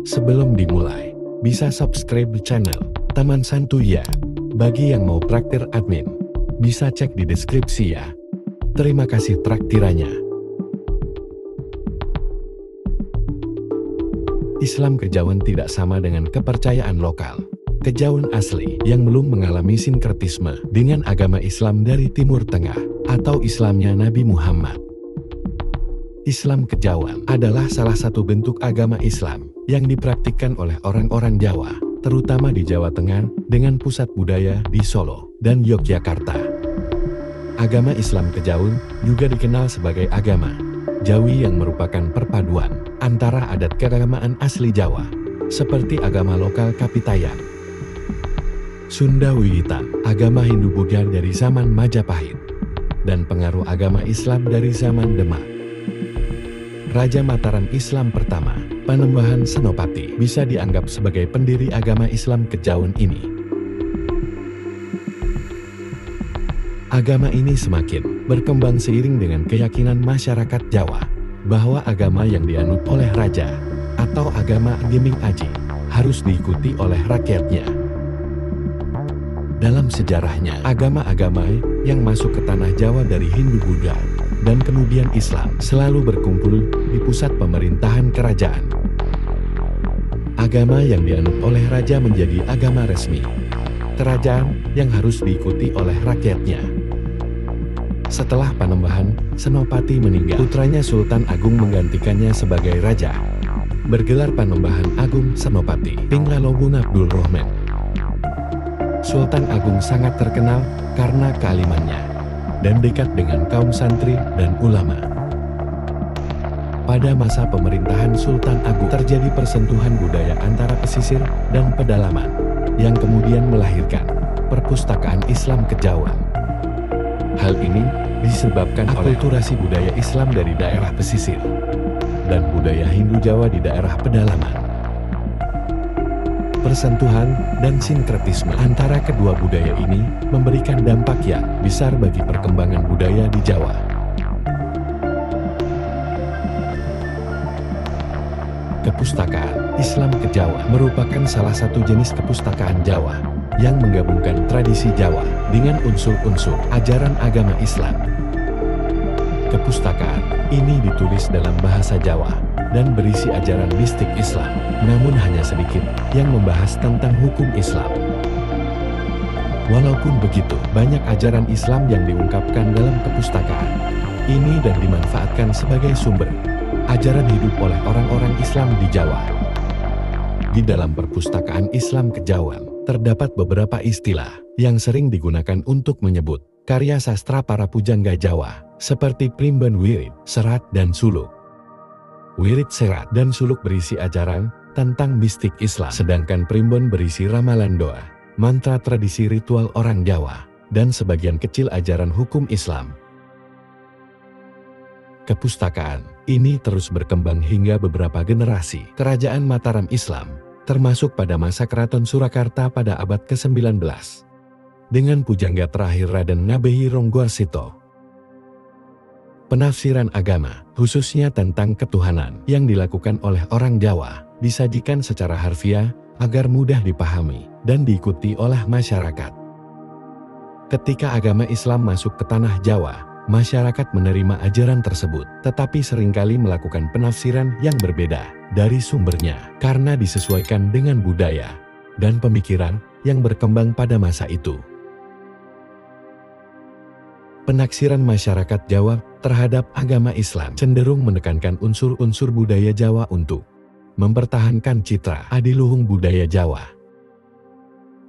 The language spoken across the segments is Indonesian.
Sebelum dimulai, bisa subscribe channel Taman Santuy ya. Bagi yang mau traktir admin, bisa cek di deskripsi ya. Terima kasih traktirannya. Islam Kejawen tidak sama dengan kepercayaan lokal. Kejawen asli yang belum mengalami sinkretisme dengan agama Islam dari Timur Tengah atau Islamnya Nabi Muhammad. Islam Kejawen adalah salah satu bentuk agama Islam yang dipraktikkan oleh orang-orang Jawa, terutama di Jawa Tengah dengan pusat budaya di Solo dan Yogyakarta. Agama Islam Kejawen juga dikenal sebagai agama Jawi yang merupakan perpaduan antara adat keagamaan asli Jawa, seperti agama lokal Kapitayan, Sunda Wiwitan, agama Hindu-Buddha dari zaman Majapahit, dan pengaruh agama Islam dari zaman Demak. Raja Mataram Islam pertama, Panembahan Senopati, bisa dianggap sebagai pendiri agama Islam Kejawen ini. Agama ini semakin berkembang seiring dengan keyakinan masyarakat Jawa bahwa agama yang dianut oleh raja atau agama Geming Aji harus diikuti oleh rakyatnya. Dalam sejarahnya, agama-agama yang masuk ke tanah Jawa dari Hindu-Buddha dan kemudian Islam selalu berkumpul di pusat pemerintahan kerajaan. Agama yang dianut oleh raja menjadi agama resmi kerajaan yang harus diikuti oleh rakyatnya. Setelah Panembahan Senopati meninggal, putranya Sultan Agung menggantikannya sebagai raja, bergelar Panembahan Agung Senopati Pinglalogun Abdul Rahman. Sultan Agung sangat terkenal karena kealimannya dan dekat dengan kaum santri dan ulama. Pada masa pemerintahan Sultan Agung terjadi persentuhan budaya antara pesisir dan pedalaman yang kemudian melahirkan perpustakaan Islam Kejawen. Hal ini disebabkan oleh akulturasi budaya Islam dari daerah pesisir dan budaya Hindu Jawa di daerah pedalaman. Persentuhan dan sinkretisme antara kedua budaya ini memberikan dampak yang besar bagi perkembangan budaya di Jawa. Kepustakaan Islam Kejawen merupakan salah satu jenis kepustakaan Jawa yang menggabungkan tradisi Jawa dengan unsur-unsur ajaran agama Islam. Kepustakaan ini ditulis dalam bahasa Jawa dan berisi ajaran mistik Islam, namun hanya sedikit yang membahas tentang hukum Islam. Walaupun begitu, banyak ajaran Islam yang diungkapkan dalam kepustakaan ini dan dimanfaatkan sebagai sumber ajaran hidup oleh orang-orang Islam di Jawa. Di dalam perpustakaan Islam Kejawen, terdapat beberapa istilah yang sering digunakan untuk menyebut karya sastra para pujangga Jawa, seperti Primbon Wirid, Serat, dan Suluk. Wirid, Serat, dan Suluk berisi ajaran tentang mistik Islam, sedangkan Primbon berisi ramalan doa, mantra tradisi ritual orang Jawa, dan sebagian kecil ajaran hukum Islam. Kepustakaan ini terus berkembang hingga beberapa generasi kerajaan Mataram Islam, termasuk pada masa Keraton Surakarta pada abad ke-19, dengan pujangga terakhir Raden Ngabehi Ronggowarsito. Penafsiran agama, khususnya tentang ketuhanan yang dilakukan oleh orang Jawa, disajikan secara harfiah agar mudah dipahami dan diikuti oleh masyarakat. Ketika agama Islam masuk ke tanah Jawa, masyarakat menerima ajaran tersebut, tetapi seringkali melakukan penafsiran yang berbeda dari sumbernya karena disesuaikan dengan budaya dan pemikiran yang berkembang pada masa itu. Penaksiran masyarakat Jawa terhadap agama Islam cenderung menekankan unsur-unsur budaya Jawa untuk mempertahankan citra adiluhung budaya Jawa.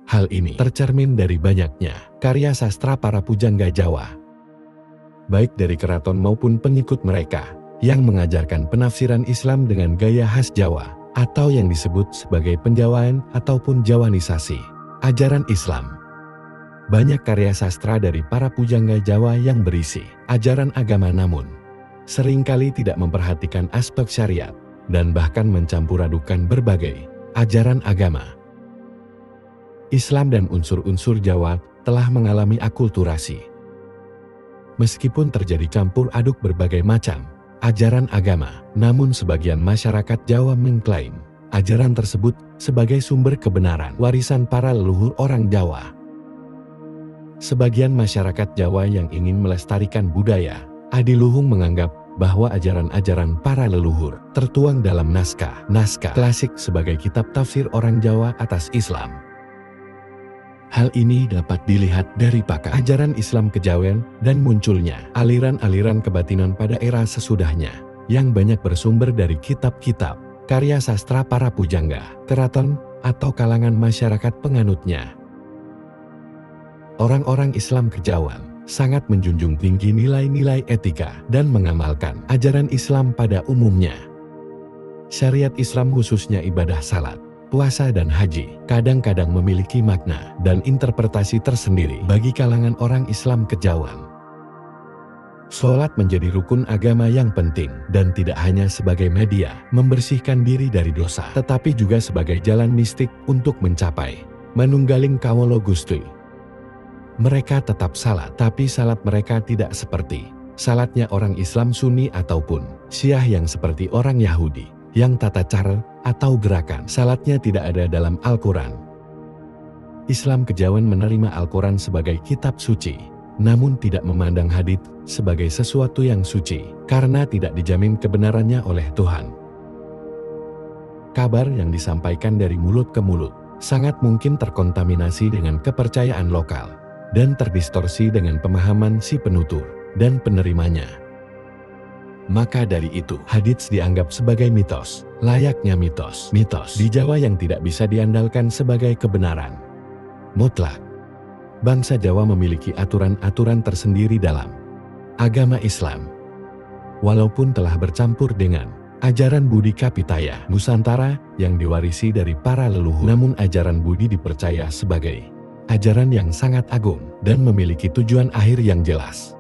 Hal ini tercermin dari banyaknya karya sastra para pujangga Jawa, baik dari keraton maupun pengikut mereka, yang mengajarkan penafsiran Islam dengan gaya khas Jawa, atau yang disebut sebagai penjawaan ataupun jawanisasi ajaran Islam. Banyak karya sastra dari para pujangga Jawa yang berisi ajaran agama namun seringkali tidak memperhatikan aspek syariat dan bahkan mencampur-adukan berbagai ajaran agama. Islam dan unsur-unsur Jawa telah mengalami akulturasi. Meskipun terjadi campur aduk berbagai macam ajaran agama, namun sebagian masyarakat Jawa mengklaim ajaran tersebut sebagai sumber kebenaran warisan para leluhur orang Jawa. Sebagian masyarakat Jawa yang ingin melestarikan budaya adiluhung menganggap bahwa ajaran-ajaran para leluhur tertuang dalam naskah klasik sebagai kitab tafsir orang Jawa atas Islam. Hal ini dapat dilihat dari pakar ajaran Islam kejawen dan munculnya aliran-aliran kebatinan pada era sesudahnya yang banyak bersumber dari kitab-kitab karya sastra para pujangga, keraton, atau kalangan masyarakat penganutnya. Orang-orang Islam kejawen sangat menjunjung tinggi nilai-nilai etika dan mengamalkan ajaran Islam pada umumnya. Syariat Islam khususnya ibadah salat, puasa dan haji kadang-kadang memiliki makna dan interpretasi tersendiri bagi kalangan orang Islam kejawen. Sholat menjadi rukun agama yang penting dan tidak hanya sebagai media membersihkan diri dari dosa, tetapi juga sebagai jalan mistik untuk mencapai manunggaling kawula Gusti. Mereka tetap salat, tapi salat mereka tidak seperti salatnya orang Islam Sunni ataupun Syiah yang seperti orang Yahudi, yang tata cara atau gerakan salatnya tidak ada dalam Al-Quran. Islam kejawen menerima Al-Quran sebagai kitab suci, namun tidak memandang hadits sebagai sesuatu yang suci, karena tidak dijamin kebenarannya oleh Tuhan. Kabar yang disampaikan dari mulut ke mulut sangat mungkin terkontaminasi dengan kepercayaan lokal, dan terdistorsi dengan pemahaman si penutur dan penerimanya. Maka dari itu, hadits dianggap sebagai mitos, layaknya mitos di Jawa yang tidak bisa diandalkan sebagai kebenaran mutlak. Bangsa Jawa memiliki aturan-aturan tersendiri dalam agama Islam. Walaupun telah bercampur dengan ajaran Budi Kapitaya Nusantara yang diwarisi dari para leluhur, namun ajaran Budi dipercaya sebagai ajaran yang sangat agung dan memiliki tujuan akhir yang jelas.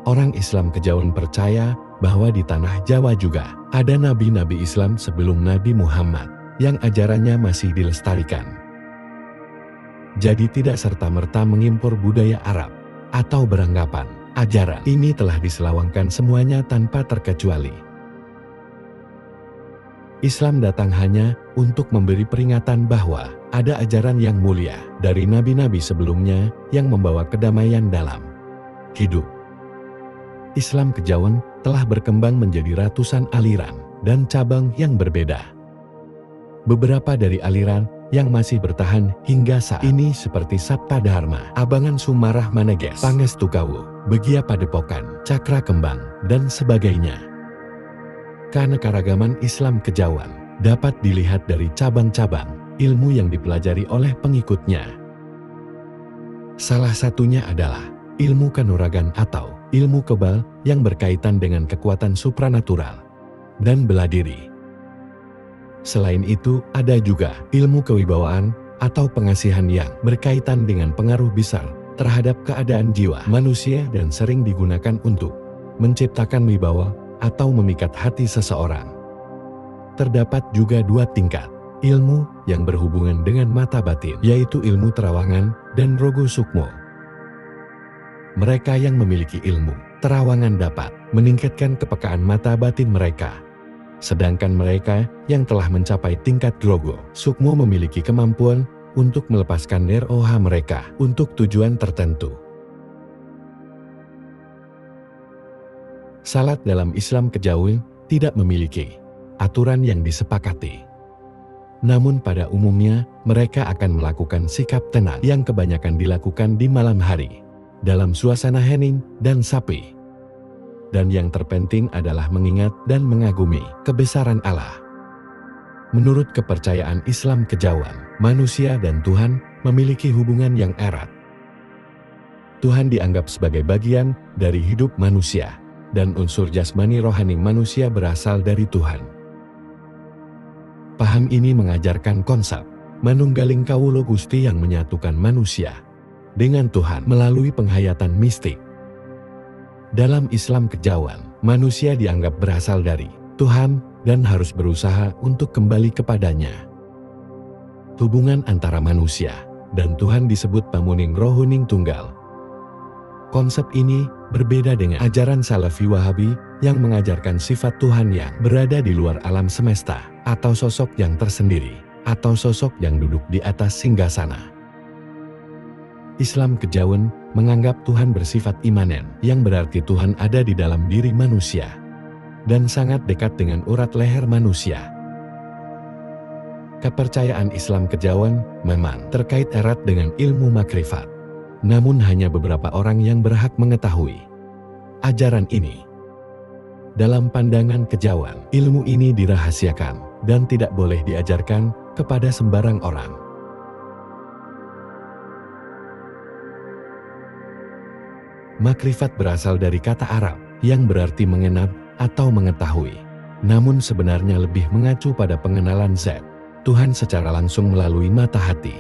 Orang Islam kejawen percaya bahwa di tanah Jawa juga ada nabi-nabi Islam sebelum Nabi Muhammad yang ajarannya masih dilestarikan. Jadi tidak serta-merta mengimpor budaya Arab atau beranggapan ajaran ini telah diselawangkan semuanya tanpa terkecuali. Islam datang hanya untuk memberi peringatan bahwa ada ajaran yang mulia dari nabi-nabi sebelumnya yang membawa kedamaian dalam hidup. Islam kejawen telah berkembang menjadi ratusan aliran dan cabang yang berbeda. Beberapa dari aliran yang masih bertahan hingga saat ini seperti Sabta Dharma, Abangan Sumarah Maneges, Pangestu Kawu, Begia Padepokan, Cakra Kembang, dan sebagainya. Keanekaragaman Islam kejawen dapat dilihat dari cabang-cabang ilmu yang dipelajari oleh pengikutnya. Salah satunya adalah ilmu kanuragan atau ilmu kebal yang berkaitan dengan kekuatan supranatural dan bela diri. Selain itu, ada juga ilmu kewibawaan atau pengasihan yang berkaitan dengan pengaruh besar terhadap keadaan jiwa manusia dan sering digunakan untuk menciptakan wibawa atau memikat hati seseorang. Terdapat juga dua tingkat ilmu yang berhubungan dengan mata batin, yaitu ilmu terawangan dan rogo sukmo. Mereka yang memiliki ilmu terawangan dapat meningkatkan kepekaan mata batin mereka. Sedangkan mereka yang telah mencapai tingkat rogo sukmo memiliki kemampuan untuk melepaskan roha mereka untuk tujuan tertentu. Salat dalam Islam kejawen tidak memiliki aturan yang disepakati. Namun pada umumnya mereka akan melakukan sikap tenang yang kebanyakan dilakukan di malam hari dalam suasana hening dan sapi. Dan yang terpenting adalah mengingat dan mengagumi kebesaran Allah. Menurut kepercayaan Islam kejawen, manusia dan Tuhan memiliki hubungan yang erat. Tuhan dianggap sebagai bagian dari hidup manusia, dan unsur jasmani rohani manusia berasal dari Tuhan. Paham ini mengajarkan konsep manunggaling kawula Gusti yang menyatukan manusia dengan Tuhan melalui penghayatan mistik. Dalam Islam kejawen, manusia dianggap berasal dari Tuhan dan harus berusaha untuk kembali kepadanya. Hubungan antara manusia dan Tuhan disebut pamuning rohuning tunggal. Konsep ini Berbeda dengan ajaran Salafi Wahabi yang mengajarkan sifat Tuhan yang berada di luar alam semesta, atau sosok yang tersendiri, atau sosok yang duduk di atas singgasana. Islam Kejawen menganggap Tuhan bersifat imanen, yang berarti Tuhan ada di dalam diri manusia, dan sangat dekat dengan urat leher manusia. Kepercayaan Islam Kejawen memang terkait erat dengan ilmu makrifat, namun hanya beberapa orang yang berhak mengetahui ajaran ini. Dalam pandangan Kejawen, ilmu ini dirahasiakan dan tidak boleh diajarkan kepada sembarang orang. Makrifat berasal dari kata Arab yang berarti mengenal atau mengetahui, namun sebenarnya lebih mengacu pada pengenalan zat Tuhan secara langsung melalui mata hati.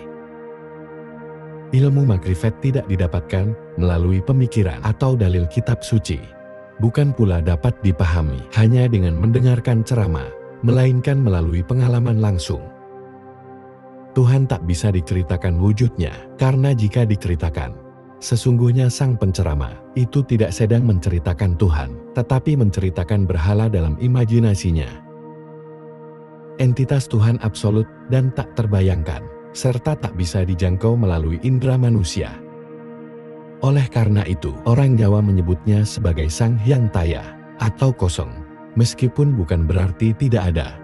Ilmu makrifat tidak didapatkan melalui pemikiran atau dalil kitab suci, bukan pula dapat dipahami hanya dengan mendengarkan ceramah, melainkan melalui pengalaman langsung. Tuhan tak bisa diceritakan wujudnya, karena jika diceritakan, sesungguhnya sang penceramah itu tidak sedang menceritakan Tuhan, tetapi menceritakan berhala dalam imajinasinya. Entitas Tuhan absolut dan tak terbayangkan, serta tak bisa dijangkau melalui indera manusia. Oleh karena itu, orang Jawa menyebutnya sebagai Sang Hyang Taya, atau kosong, meskipun bukan berarti tidak ada.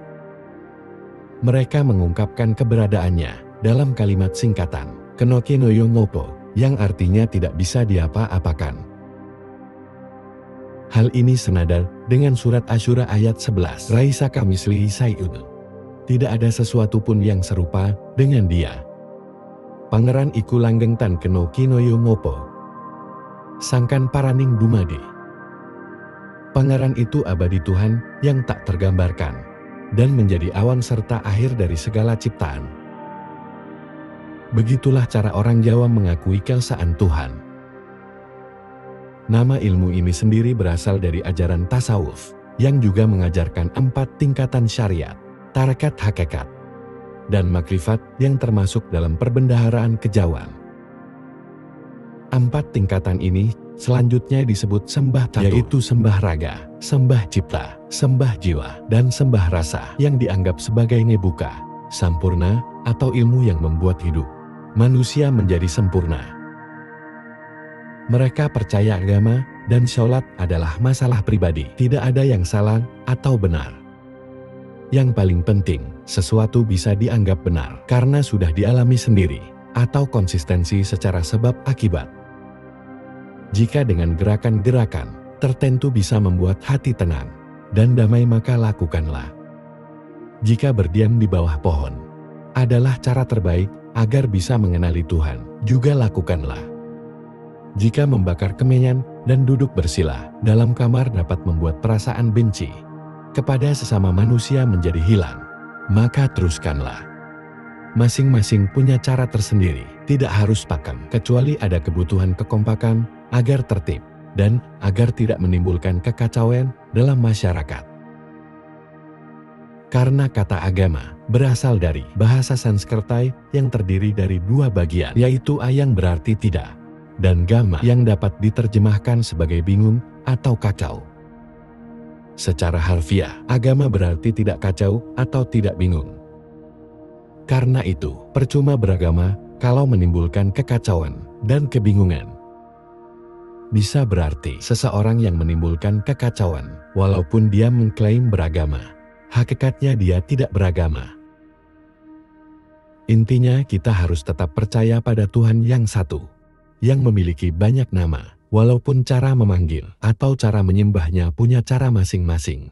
Mereka mengungkapkan keberadaannya dalam kalimat singkatan, Kenoke Noyo Ngopo, yang artinya tidak bisa diapa-apakan. Hal ini senada dengan surat Asyura ayat 11, Raisa Kamislihi Sayun. Tidak ada sesuatu pun yang serupa dengan dia. Pangeran iku langgeng tan Kenoke Noyo Ngopo. Sangkan paraning dumadi. Pangeran itu abadi Tuhan yang tak tergambarkan, dan menjadi awan serta akhir dari segala ciptaan. Begitulah cara orang Jawa mengakui keesaan Tuhan. Nama ilmu ini sendiri berasal dari ajaran tasawuf, yang juga mengajarkan 4 tingkatan syariat, tarekat hakikat, dan makrifat yang termasuk dalam perbendaharaan Kejawen. 4 tingkatan ini selanjutnya disebut sembah tatu, yaitu sembah raga, sembah cipta, sembah jiwa, dan sembah rasa yang dianggap sebagai ngebuka, sampurna, atau ilmu yang membuat hidup manusia menjadi sempurna. Mereka percaya agama dan sholat adalah masalah pribadi, tidak ada yang salah atau benar. Yang paling penting, sesuatu bisa dianggap benar karena sudah dialami sendiri, atau konsistensi secara sebab akibat. Jika dengan gerakan-gerakan tertentu bisa membuat hati tenang dan damai, maka lakukanlah. Jika berdiam di bawah pohon adalah cara terbaik agar bisa mengenali Tuhan, juga lakukanlah. Jika membakar kemenyan dan duduk bersila dalam kamar dapat membuat perasaan benci kepada sesama manusia menjadi hilang, maka teruskanlah. Masing-masing punya cara tersendiri, tidak harus pakem, kecuali ada kebutuhan kekompakan agar tertib dan agar tidak menimbulkan kekacauan dalam masyarakat. Karena kata agama berasal dari bahasa Sanskerta yang terdiri dari 2 bagian, yaitu a yang berarti tidak, dan gama yang dapat diterjemahkan sebagai bingung atau kacau. Secara harfiah, agama berarti tidak kacau atau tidak bingung. Karena itu, percuma beragama kalau menimbulkan kekacauan dan kebingungan. Bisa berarti seseorang yang menimbulkan kekacauan, walaupun dia mengklaim beragama, hakikatnya dia tidak beragama. Intinya kita harus tetap percaya pada Tuhan yang satu, yang memiliki banyak nama, walaupun cara memanggil atau cara menyembahnya punya cara masing-masing.